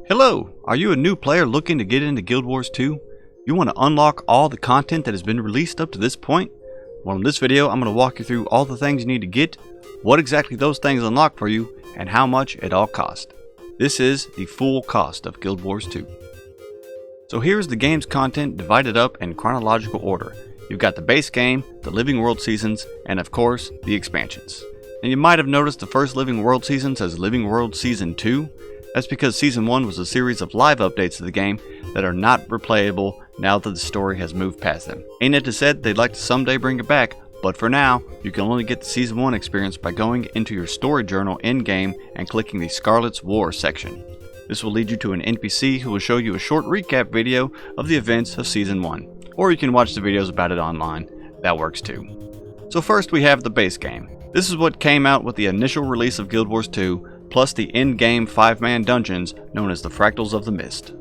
Hello! Are you a new player looking to get into Guild Wars 2? You want to unlock all the content that has been released up to this point? Well, in this video, I'm going to walk you through all the things you need to get, what exactly those things unlock for you, and how much it all costs. This is the full cost of Guild Wars 2. So here's the game's content divided up in chronological order. You've got the base game, the Living World Seasons, and of course, the expansions. And you might have noticed the first Living World Season says Living World Season 2. That's because Season 1 was a series of live updates to the game that are not replayable now that the story has moved past them. Ain't it said they'd like to someday bring it back, but for now, you can only get the Season 1 experience by going into your story journal in-game and clicking the Scarlet's War section. This will lead you to an NPC who will show you a short recap video of the events of Season 1. Or you can watch the videos about it online. That works too. So first we have the base game. This is what came out with the initial release of Guild Wars 2, plus the in-game 5-man dungeons known as the Fractals of the Mist.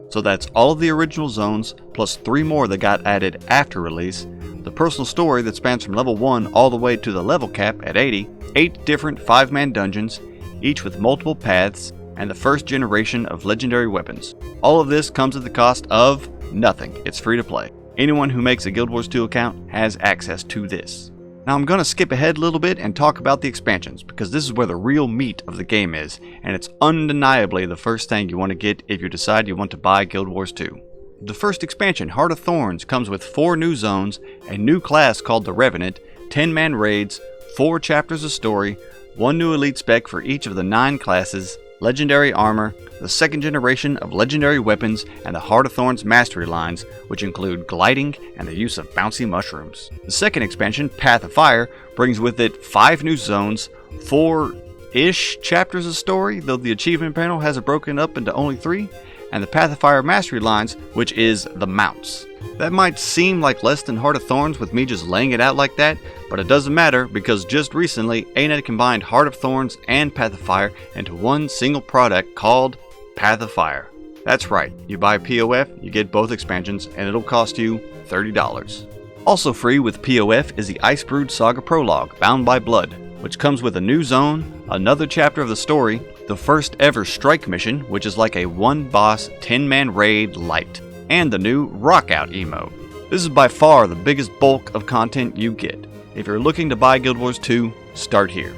So that's all of the original zones, plus 3 more that got added after release, the personal story that spans from level 1 all the way to the level cap at 80, 8 different 5-man dungeons, each with multiple paths, and the first generation of legendary weapons. All of this comes at the cost of nothing. It's free to play. Anyone who makes a Guild Wars 2 account has access to this. Now I'm going to skip ahead a little bit and talk about the expansions, because this is where the real meat of the game is, and it's undeniably the first thing you want to get if you decide you want to buy Guild Wars 2. The first expansion, Heart of Thorns, comes with 4 new zones, a new class called the Revenant, 10-man raids, 4 chapters of story, 1 new elite spec for each of the 9 classes, legendary armor, the second generation of legendary weapons, and the Heart of Thorns mastery lines, which include gliding and the use of bouncy mushrooms. The second expansion, Path of Fire, brings with it 5 new zones, 4-ish chapters of story, though the achievement panel has it broken up into only 3, and the Path of Fire mastery lines, which is the mounts. That might seem like less than Heart of Thorns with me just laying it out like that, but it doesn't matter because just recently A-Net combined Heart of Thorns and Path of Fire into one single product called Path of Fire. That's right, you buy POF, you get both expansions, and it'll cost you $30. Also free with POF is the Icebrood Saga Prologue, Bound by Blood, which comes with a new zone, another chapter of the story, the first ever strike mission, which is like a 1-boss 10-man raid light, and the new Rockout emote. This is by far the biggest bulk of content you get. If you're looking to buy Guild Wars 2, start here.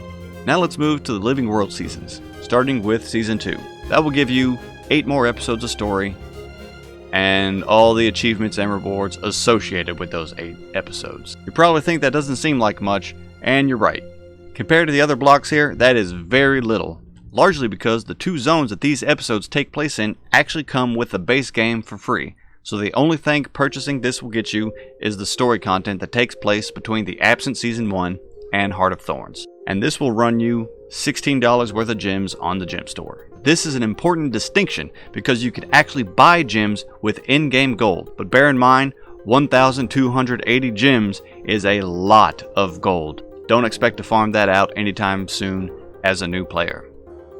Now let's move to the Living World Seasons, starting with Season 2. That will give you 8 more episodes of story, and all the achievements and rewards associated with those 8 episodes. You probably think that doesn't seem like much, and you're right. Compared to the other blocks here, that is very little. Largely because the 2 zones that these episodes take place in actually come with the base game for free. So the only thing purchasing this will get you is the story content that takes place between the absent Season 1 and Heart of Thorns. And this will run you $16 worth of gems on the gem store. This is an important distinction because you can actually buy gems with in-game gold. But bear in mind, 1,280 gems is a lot of gold. Don't expect to farm that out anytime soon as a new player.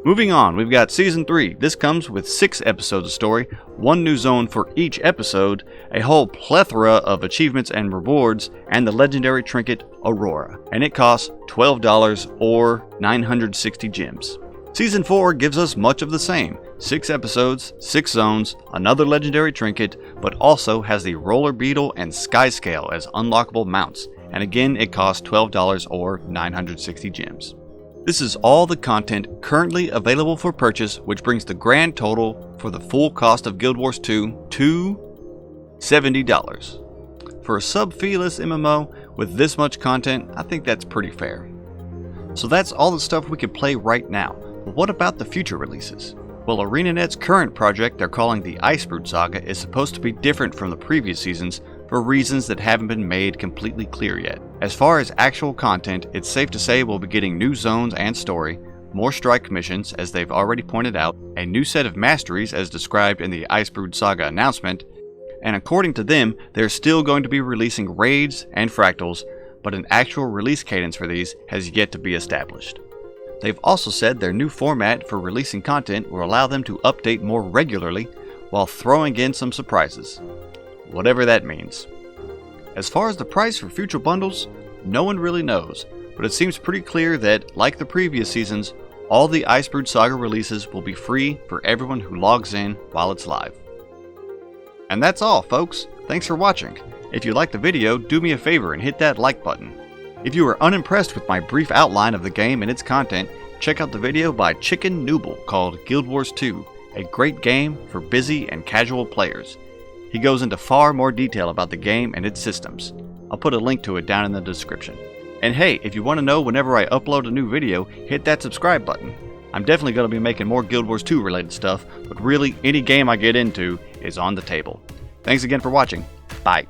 Moving on, we've got Season 3. This comes with 6 episodes of story, 1 new zone for each episode, a whole plethora of achievements and rewards, and the legendary trinket Aurora. And it costs $12 or 960 gems. Season 4 gives us much of the same. 6 episodes, 6 zones, another legendary trinket, but also has the Roller Beetle and Sky Scale as unlockable mounts. And again, it costs $12 or 960 gems. This is all the content currently available for purchase, which brings the grand total for the full cost of Guild Wars 2 to $70. For a sub-feeless MMO with this much content, I think that's pretty fair. So that's all the stuff we can play right now, but what about the future releases? Well, ArenaNet's current project they're calling the Icebrood Saga is supposed to be different from the previous seasons for reasons that haven't been made completely clear yet. As far as actual content, it's safe to say we'll be getting new zones and story, more strike missions as they've already pointed out, a new set of masteries as described in the Icebrood Saga announcement, and according to them, they're still going to be releasing raids and fractals, but an actual release cadence for these has yet to be established. They've also said their new format for releasing content will allow them to update more regularly while throwing in some surprises. Whatever that means. As far as the price for future bundles, no one really knows, but it seems pretty clear that, like the previous seasons, All the Icebrood Saga releases will be free for everyone who logs in while it's live. And that's all, folks. Thanks for watching. If you liked the video, do me a favor and hit that like button. If you are unimpressed with my brief outline of the game and its content, check out the video by Chickenoobles called Guild Wars 2, a great game for busy and casual players. He goes into far more detail about the game and its systems. I'll put a link to it down in the description. And hey, if you want to know whenever I upload a new video, hit that subscribe button. I'm definitely going to be making more Guild Wars 2 related stuff, but really any game I get into is on the table. Thanks again for watching. Bye.